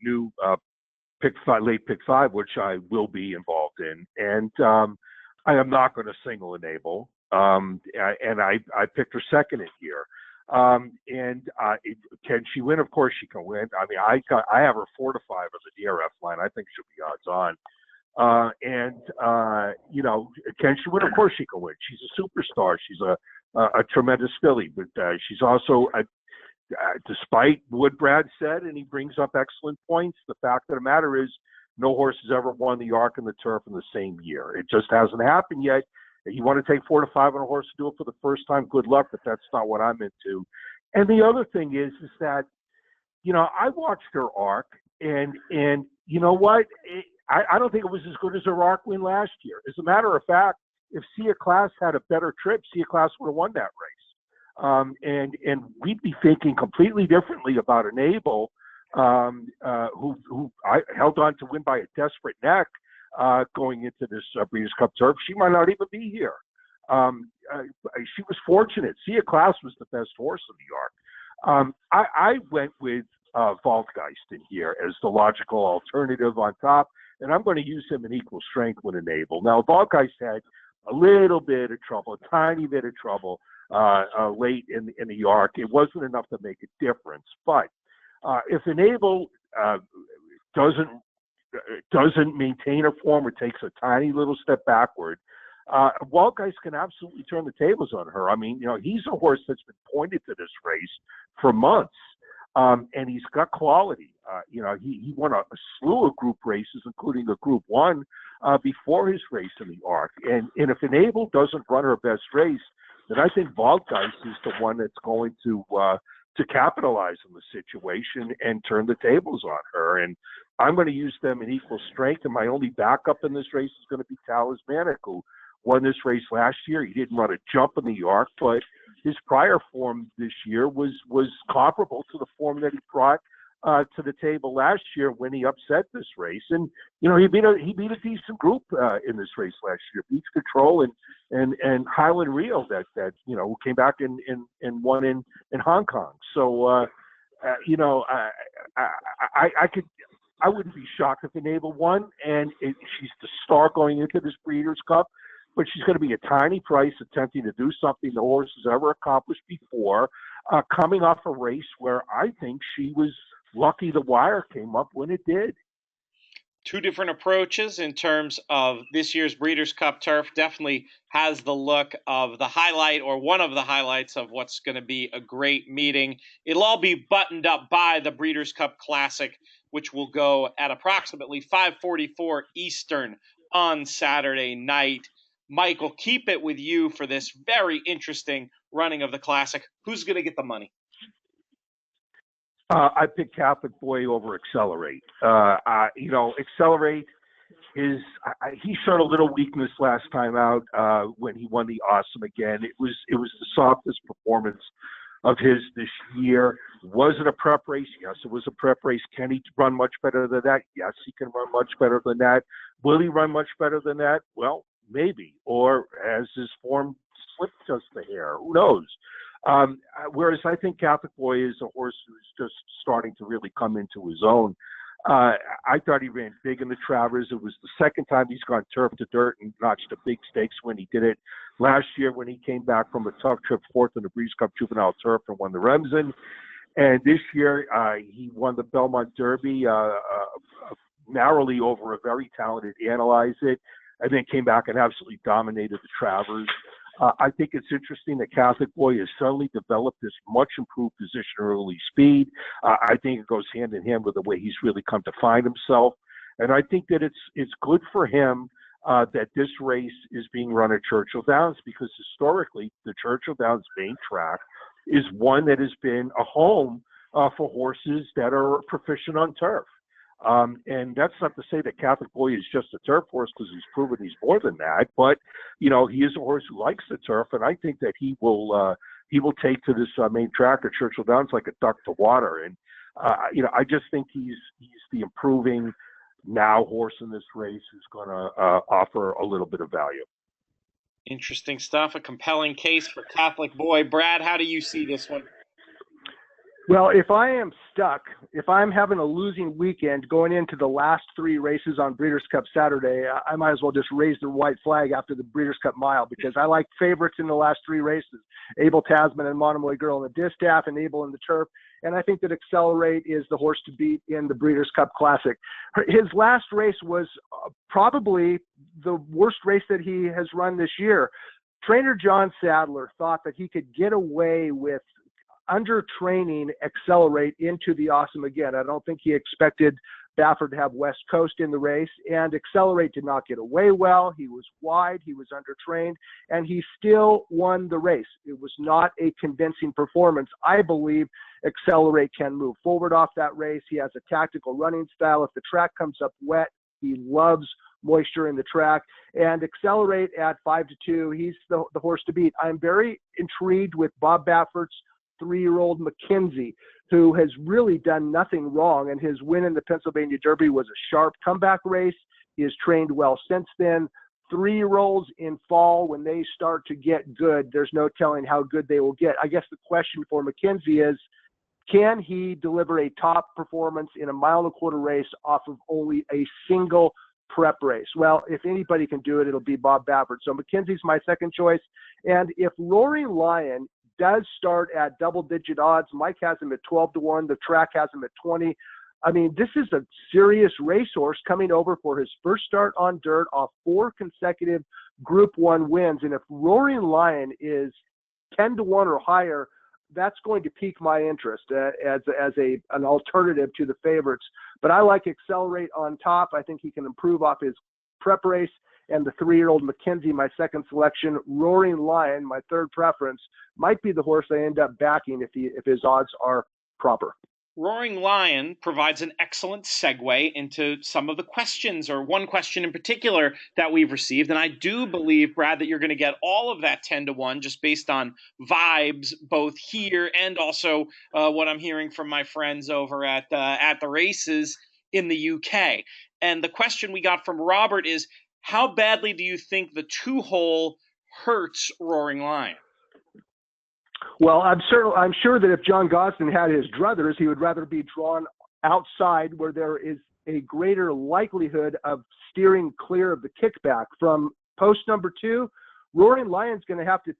new late pick 5, which I will be involved in, and I am not going to single Enable, and I picked her second in here. Can she win? Of course she can win. I mean, I have her 4-5 as a DRF line. I think she'll be odds on. Can she win? Of course she can win. She's a superstar. She's a tremendous filly, but she's also, despite what Brad said, and he brings up excellent points, the fact of the matter is no horse has ever won the ARC and the Turf in the same year. It just hasn't happened yet. If you want to take 4-5 on a horse to do it for the first time, good luck, but that's not what I'm into. And the other thing is that, I watched her ARC, and you know what? I don't think it was as good as her ARC win last year. As a matter of fact, if Sia Class had a better trip, Sia Class would have won that race. And we'd be thinking completely differently about Enable, who I held on to win by a desperate neck going into this Breeders' Cup Turf. She might not even be here. She was fortunate. Sia Class was the best horse in the ARC. I went with Waldgeist in here as the logical alternative on top, and I'm going to use him in equal strength when enabled. Now, Waldgeist had a little bit of trouble, a tiny bit of trouble late in the arc. It wasn't enough to make a difference, but if enable doesn't maintain a form or takes a tiny little step backward, Waldgeist can absolutely turn the tables on her. I mean, he's a horse that's been pointed to this race for months, and he's got quality. He won a slew of group races, including a Group 1, before his race in the Arc. And if Enable doesn't run her best race, then I think Waldgeist is the one that's going to capitalize on the situation and turn the tables on her. And I'm going to use them in equal strength. And my only backup in this race is going to be Talismanic, who won this race last year. He didn't run a jump in the Arc, but his prior form this year was comparable to the form that he brought to the table last year when he upset this race. And he beat a decent group in this race last year. Beats Control and Highland Rio that who came back and won in Hong Kong. So I wouldn't be shocked if Enable won, and she's the star going into this Breeders' Cup. But she's going to be a tiny price attempting to do something the horse has ever accomplished before, coming off a race where I think she was lucky the wire came up when it did. Two different approaches in terms of this year's Breeders' Cup Turf. Definitely has the look of the highlight, or one of the highlights, of what's going to be a great meeting. It'll all be buttoned up by the Breeders' Cup Classic, which will go at approximately 5:44 Eastern on Saturday night. Michael, keep it with you for this very interesting running of the Classic. Who's going to get the money? I picked Catholic Boy over Accelerate. Accelerate he showed a little weakness last time out when he won the Awesome again. It was the softest performance of his this year. Was it a prep race? Yes, it was a prep race. Can he run much better than that? Yes, he can run much better than that. Will he run much better than that? Well, maybe. Or has his form slipped just a hair? Who knows? Whereas I think Catholic Boy is a horse who's just starting to really come into his own. I thought he ran big in the Travers. It was the second time he's gone turf to dirt and notched a big stakes when he did it last year when he came back from a tough trip fourth in the Breeze Cup Juvenile Turf and won the Remsen. And this year he won the Belmont Derby narrowly over a very talented Analyze It, and then came back and absolutely dominated the Travers. I think it's interesting that Catholic Boy has suddenly developed this much improved position early speed. I think it goes hand in hand with the way he's really come to find himself. And I think that it's good for him that this race is being run at Churchill Downs, because historically the Churchill Downs main track is one that has been a home for horses that are proficient on turf. And that's not to say that Catholic Boy is just a turf horse, because he's proven he's more than that. But, he is a horse who likes the turf, and I think that he will take to this main track at Churchill Downs like a duck to water. And, I just think he's the improving now horse in this race who's going to offer a little bit of value. Interesting stuff. A compelling case for Catholic Boy. Brad, how do you see this one? Well, if I am stuck, if I'm having a losing weekend going into the last three races on Breeders' Cup Saturday, I might as well just raise the white flag after the Breeders' Cup Mile, because I like favorites in the last three races: Able Tasman and Monomoy Girl in the Distaff, and Able in the Turf. And I think that Accelerate is the horse to beat in the Breeders' Cup Classic. His last race was probably the worst race that he has run this year. Trainer John Sadler thought that he could get away with under training Accelerate into the Awesome again. I don't think he expected Baffert to have West Coast in the race, and Accelerate did not get away well. He was wide, he was undertrained, and he still won the race. It was not a convincing performance. I believe Accelerate can move forward off that race. He has a tactical running style. If the track comes up wet, he loves moisture in the track. And Accelerate at 5-2, he's the horse to beat. I'm very intrigued with Bob Baffert's 3-year-old McKenzie, who has really done nothing wrong, and his win in the Pennsylvania Derby was a sharp comeback race. He has trained well since then. 3-year-olds in fall, when they start to get good, there's no telling how good they will get. I guess the question for McKenzie is, Can he deliver a top performance in a 1.25 mile race off of only a single prep race? Well, if anybody can do it, it'll be Bob Baffert. So McKenzie's my second choice. And if Roaring Lion does start at double-digit odds, Mike has him at 12-1. The track has him at 20. I mean, this is a serious racehorse coming over for his first start on dirt off 4 consecutive Group 1 wins. And if Roaring Lion is 10-1 or higher, that's going to pique my interest as an alternative to the favorites. But I like Accelerate on top. I think he can improve off his prep race. And the 3-year-old McKenzie, my second selection. Roaring Lion, my third preference, might be the horse I end up backing if his odds are proper. Roaring Lion provides an excellent segue into some of the questions, or one question in particular that we've received. And I do believe, Brad, that you're going to get all of that 10-1 just based on vibes, both here and also what I'm hearing from my friends over at the races in the UK. And the question we got from Robert is, how badly do you think the 2-hole hurts Roaring Lion? Well, I'm sure that if John Gosden had his druthers, he would rather be drawn outside where there is a greater likelihood of steering clear of the kickback. From post number 2, Roaring Lion's going to have to,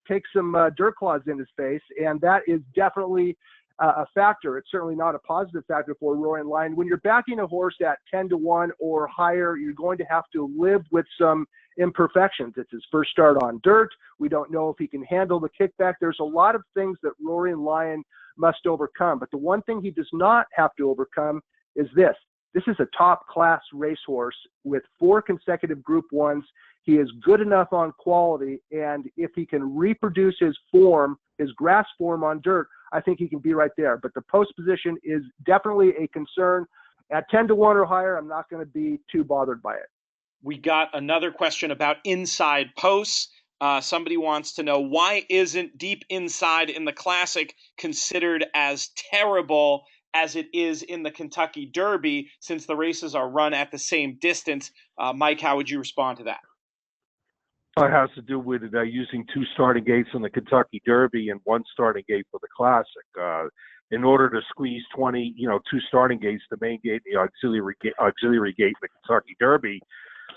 take some dirt claws in his face, and that is definitely a factor. It's certainly not a positive factor for Roaring Lion. When you're backing a horse at 10-1 or higher, you're going to have to live with some imperfections. It's his first start on dirt. We don't know if he can handle the kickback. There's a lot of things that Roaring Lion must overcome. But the one thing he does not have to overcome is this. This is a top-class racehorse with 4 consecutive Group 1s. He is good enough on quality, and if he can reproduce his form, his grass form on dirt, I think he can be right there. But the post position is definitely a concern. At 10-1 or higher, I'm not going to be too bothered by it. We got another question about inside posts. Somebody wants to know, why isn't Deep Inside in the Classic considered as terrible as it is in the Kentucky Derby, since the races are run at the same distance? Mike, how would you respond to that? It has to do with using 2 starting gates in the Kentucky Derby and 1 starting gate for the Classic. In order to squeeze 20, 2 starting gates, the main gate and the auxiliary gate in the Kentucky Derby,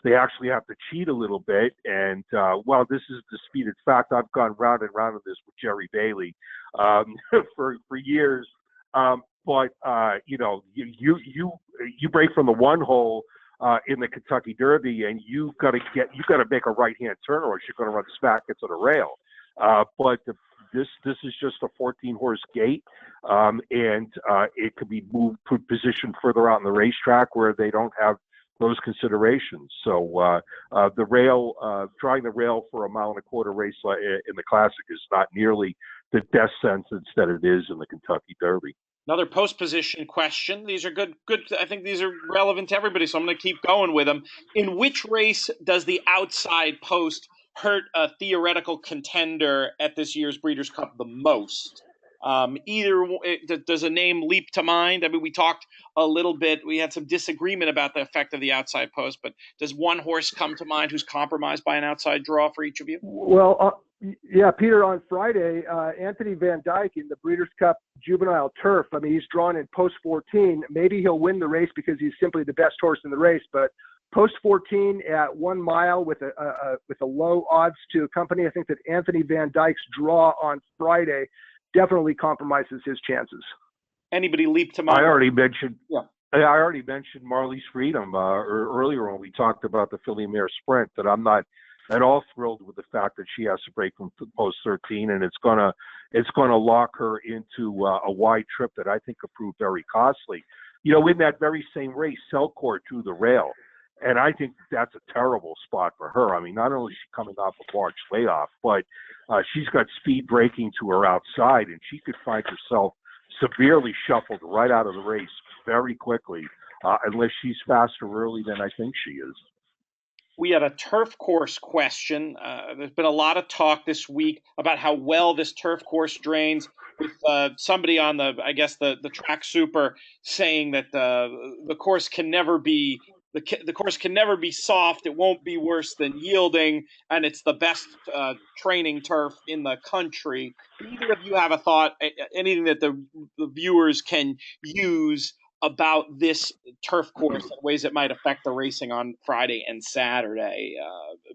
they actually have to cheat a little bit. And, well, this is disputed fact. I've gone round and round on this with Jerry Bailey for years. But you break from the 1 hole in the Kentucky Derby, and you've got to make a right-hand turn, or you're going to run smack into the rail. But this is just a 14-horse gate, and it could be moved, positioned further out in the racetrack where they don't have those considerations. So the rail, trying the rail for a 1.25 mile race in the Classic is not nearly the best sense that it is in the Kentucky Derby. Another post position question. These are good. I think these are relevant to everybody, so I'm going to keep going with them. In which race does the outside post hurt a theoretical contender at this year's Breeders' Cup the most? Does a name leap to mind? I mean, we talked a little bit. We had some disagreement about the effect of the outside post, but does one horse come to mind who's compromised by an outside draw for each of you? Well, yeah, Peter, on Friday, Anthony Van Dyke in the Breeders' Cup Juvenile Turf, I mean, he's drawn in post 14. Maybe he'll win the race because he's simply the best horse in the race, but post 14 at 1 mile with a low odds to accompany, I think that Anthony Van Dyke's draw on Friday definitely compromises his chances. Anybody leap to mind? I already mentioned Marley's Freedom earlier when we talked about the Philly Mare Sprint, that I'm not at all thrilled with the fact that she has to break from post 13, and it's gonna lock her into a wide trip that I think could prove very costly. In that very same race, Selcourt drew the rail, and I think that's a terrible spot for her. I mean, not only is she coming off a March layoff, but she's got speed breaking to her outside, and she could find herself severely shuffled right out of the race very quickly, unless she's faster early than I think she is. We had a turf course question. There's been a lot of talk this week about how well this turf course drains, with somebody on the Track Super saying that the course can never be the course can never be soft. It won't be worse than yielding, and it's the best training turf in the country. Either of you have a thought, anything that the viewers can use about this turf course in ways that might affect the racing on Friday and Saturday?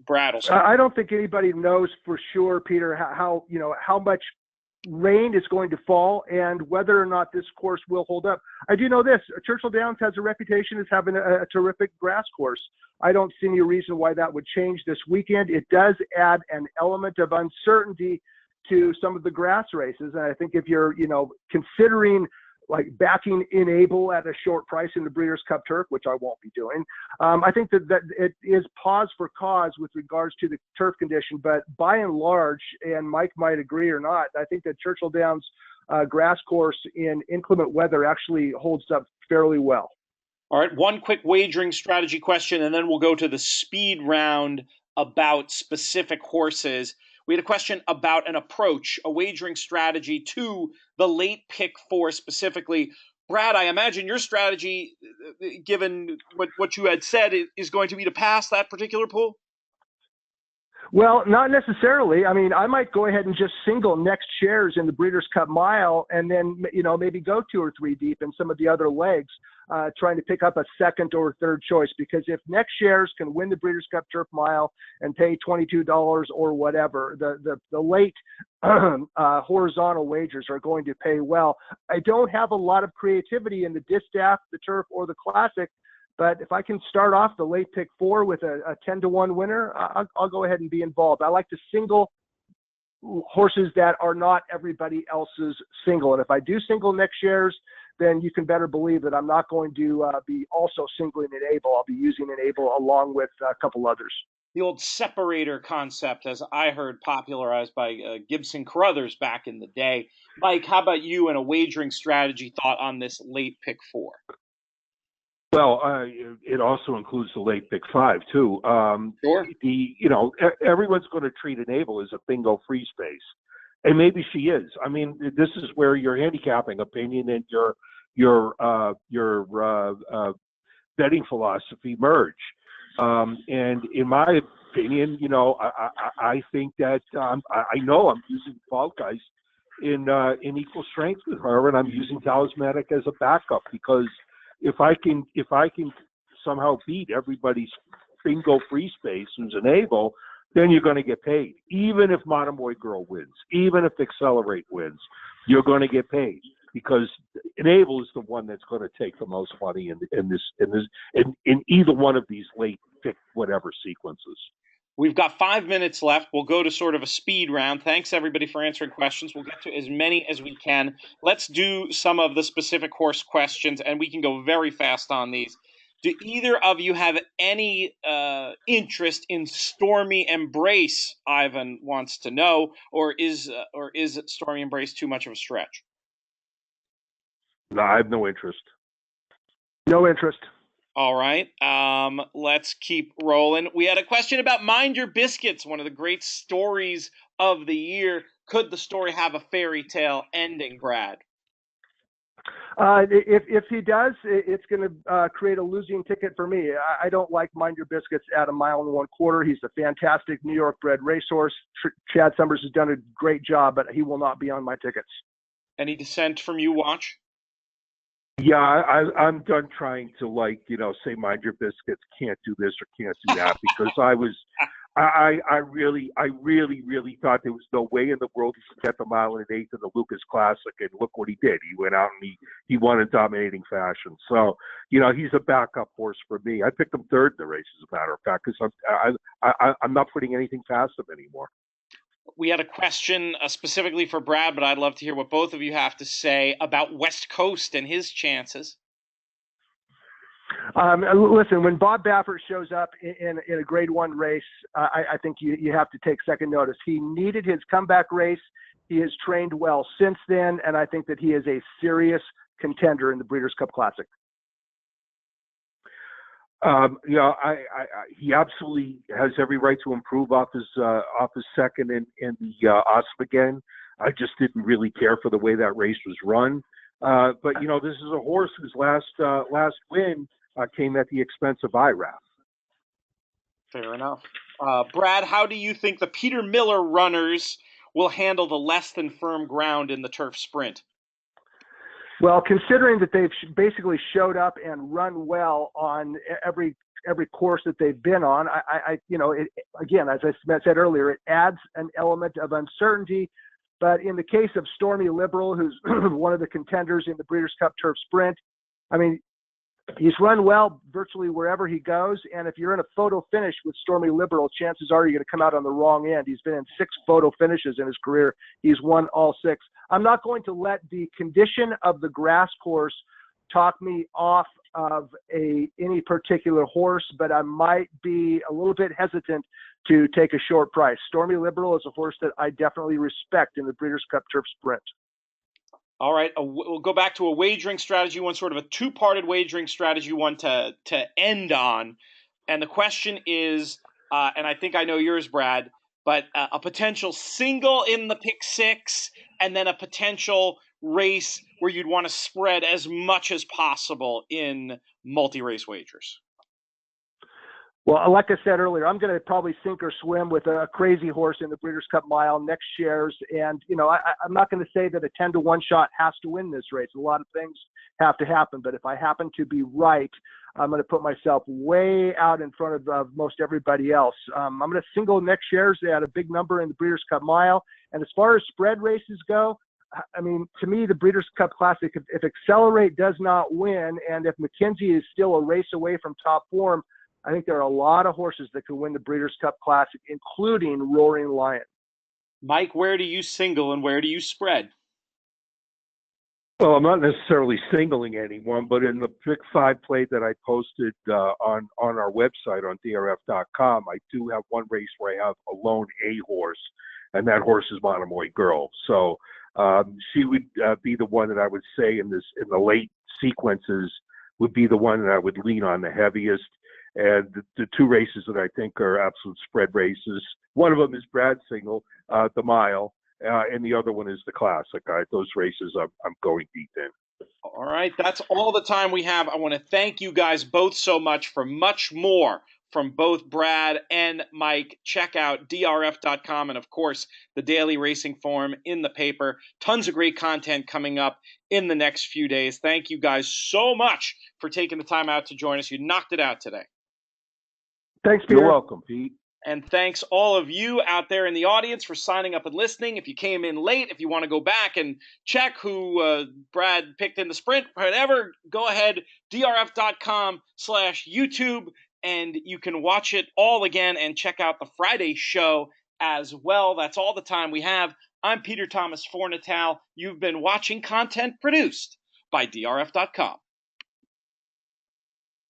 Brad will start. I don't think anybody knows for sure, Peter, how much rain is going to fall and whether or not this course will hold up. I do know this: Churchill Downs has a reputation as having a terrific grass course. I don't see any reason why that would change this weekend. It does add an element of uncertainty to some of the grass races, and I think if you're considering like backing Enable at a short price in the Breeders' Cup Turf, which I won't be doing, I think that it is pause for cause with regards to the turf condition. But by and large, and Mike might agree or not, I think that Churchill Downs grass course in inclement weather actually holds up fairly well. All right, one quick wagering strategy question, and then we'll go to the speed round about specific horses. We had a question about an approach, a wagering strategy to the late pick 4 specifically. Brad, I imagine your strategy, given what you had said, is going to be to pass that particular pool? Well, not necessarily. I mean, I might go ahead and just single next shares in the Breeders' Cup Mile and then, maybe go 2 or 3 deep in some of the other legs, trying to pick up a second or third choice. Because if next shares can win the Breeders' Cup Turf Mile and pay $22 or whatever, the late horizontal wagers are going to pay well. I don't have a lot of creativity in the Distaff, the Turf, or the Classic. But if I can start off the late pick 4 with a 10-1 winner, I'll go ahead and be involved. I like to single horses that are not everybody else's single. And if I do single next shares, then you can better believe that I'm not going to be also singling Enable. I'll be using Enable along with a couple others. The old separator concept, as I heard, popularized by Gibson Carruthers back in the day. Mike, how about you and a wagering strategy thought on this late pick 4? Well, it also includes the late pick 5 too. Sure. Everyone's going to treat Enable as a bingo free space, and maybe she is. I mean, this is where your handicapping opinion and your betting philosophy merge. And in my opinion, I think that I know I'm using Falkgeist in equal strength with her, and I'm using Talismanic as a backup because if I can somehow beat everybody's bingo free space who's Enable, then you're going to get paid. Even if Monomoy Girl wins, even if Accelerate wins, you're going to get paid because Enable is the one that's going to take the most money in either one of these late pick whatever sequences. We've got 5 minutes left. We'll go to sort of a speed round. Thanks, everybody, for answering questions. We'll get to as many as we can. Let's do some of the specific horse questions, and we can go very fast on these. Do either of you have any interest in Stormy Embrace? Ivan wants to know, or is Stormy Embrace too much of a stretch? No, I have no interest. No interest. All right. Let's keep rolling. We had a question about Mind Your Biscuits, one of the great stories of the year. Could the story have a fairy tale ending, Brad? If he does, it's going to create a losing ticket for me. I don't like Mind Your Biscuits at 1 1/4 miles. He's a fantastic New York bred racehorse. Chad Summers has done a great job, but he will not be on my tickets. Any dissent from you, Watch? Yeah, I'm done trying to say Mind Your Biscuits can't do this or can't do that because I really thought there was no way in the world he could get the 1 1/8 in the Lucas Classic, and look what he did. He went out and he won in dominating fashion. So he's a backup horse for me. I picked him 3rd in the race, as a matter of fact, because I'm not putting anything past him anymore. We had a question specifically for Brad, but I'd love to hear what both of you have to say about West Coast and his chances. Listen, when Bob Baffert shows up in a Grade 1 race, I think you have to take second notice. He needed his comeback race. He has trained well since then, and I think that he is a serious contender in the Breeders' Cup Classic. He absolutely has every right to improve off his second in the Osp again. I just didn't really care for the way that race was run. But this is a horse whose last win came at the expense of IRAF. Fair enough. Brad, how do you think the Peter Miller runners will handle the less than firm ground in the turf sprint? Well, considering that they've basically showed up and run well on every course that they've been on, again, as I said earlier, it adds an element of uncertainty. But in the case of Stormy Liberal, who's one of the contenders in the Breeders' Cup Turf Sprint, I mean, he's run well virtually wherever he goes. And if you're in a photo finish with Stormy Liberal, chances are you're going to come out on the wrong end. He's been in 6 photo finishes in his career. He's won all 6. I'm not going to let the condition of the grass course talk me off of any particular horse, but I might be a little bit hesitant to take a short price. Stormy Liberal is a horse that I definitely respect in the Breeders' Cup Turf Sprint. All right, we'll go back to a wagering strategy one, sort of a two-parted wagering strategy one to end on. And the question is, and I think I know yours, Brad, but a potential single in the pick 6 and then a potential race where you'd want to spread as much as possible in multi-race wagers. Well, like I said earlier, I'm going to probably sink or swim with a crazy horse in the Breeders' Cup Mile next shares. And, I'm not going to say that a 10-to-1 shot has to win this race. A lot of things have to happen. But if I happen to be right, I'm going to put myself way out in front of most everybody else. I'm going to single next shares at a big number in the Breeders' Cup Mile. And as far as spread races go, I mean, to me, the Breeders' Cup Classic, if Accelerate does not win, and if McKenzie is still a race away from top form, I think there are a lot of horses that could win the Breeders' Cup Classic, including Roaring Lion. Mike, where do you single and where do you spread? Well, I'm not necessarily singling anyone, but in the pick 5 play that I posted on our website on DRF.com, I do have one race where I have a lone A horse, and that horse is Monomoy Girl. So she would be the one that I would say in the late sequences would be the one that I would lean on the heaviest. And the 2 races that I think are absolute spread races, one of them is Brad's single, the mile, and the other one is the Classic. Those races I'm going deep in. All right, that's all the time we have. I want to thank you guys both so much. For much more from both Brad and Mike, check out drf.com and, of course, the Daily Racing Form in the paper. Tons of great content coming up in the next few days. Thank you guys so much for taking the time out to join us. You knocked it out today. Thanks, Peter. You're welcome, Pete. And thanks all of you out there in the audience for signing up and listening. If you came in late, if you want to go back and check who Brad picked in the sprint, whatever, go ahead, drf.com/YouTube, and you can watch it all again and check out the Friday show as well. That's all the time we have. I'm Peter Thomas Fornatale. You've been watching content produced by drf.com.